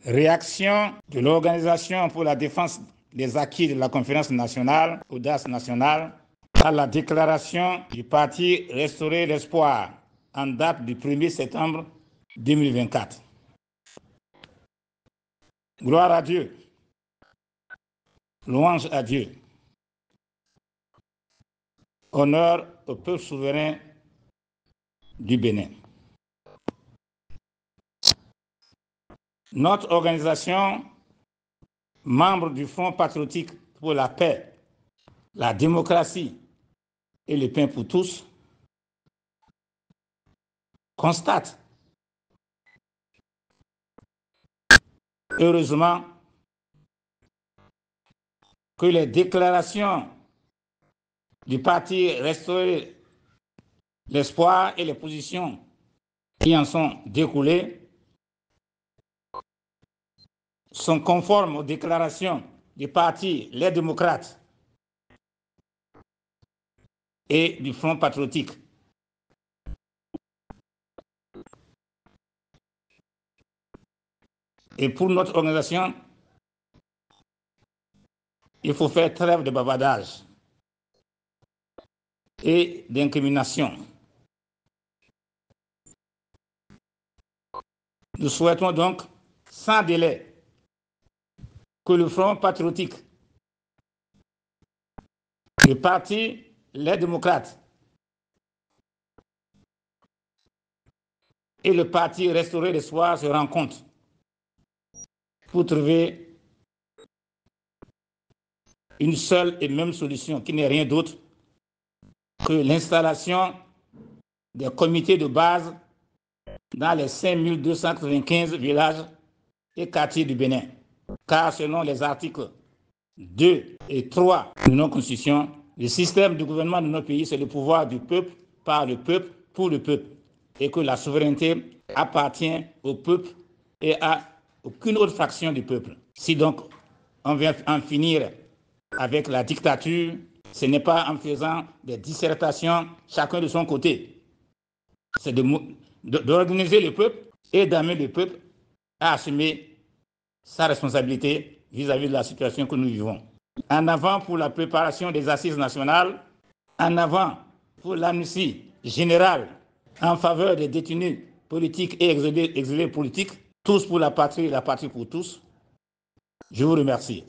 Réaction de l'Organisation pour la défense des acquis de la conférence nationale, audace nationale, à la déclaration du parti Restaurer l'espoir en date du 1er septembre 2024. Gloire à Dieu, louange à Dieu, honneur au peuple souverain du Bénin. Notre organisation, membre du Front patriotique pour la paix, la démocratie et le pain pour tous, constate heureusement que les déclarations du parti Restaurer l'espoir et les positions qui en sont découlées sont conformes aux déclarations du parti Les Démocrates et du Front patriotique. Et pour notre organisation, il faut faire trêve de bavardage et d'incrimination. Nous souhaitons donc, sans délai, que le Front patriotique, le parti Les Démocrates et le parti Restaurer l'espoir se rencontrent pour trouver une seule et même solution qui n'est rien d'autre que l'installation des comités de base dans les 5295 villages et quartiers du Bénin. Car selon les articles 2 et 3 de notre Constitution, le système du gouvernement de notre pays, c'est le pouvoir du peuple, par le peuple, pour le peuple. Et que la souveraineté appartient au peuple et à aucune autre fraction du peuple. Si donc on vient en finir avec la dictature, ce n'est pas en faisant des dissertations chacun de son côté. C'est d'organiser le peuple et d'amener le peuple à assumer sa responsabilité vis-à-vis de la situation que nous vivons. En avant pour la préparation des assises nationales, en avant pour l'amnistie générale en faveur des détenus politiques et exilés politiques, tous pour la patrie et la patrie pour tous. Je vous remercie.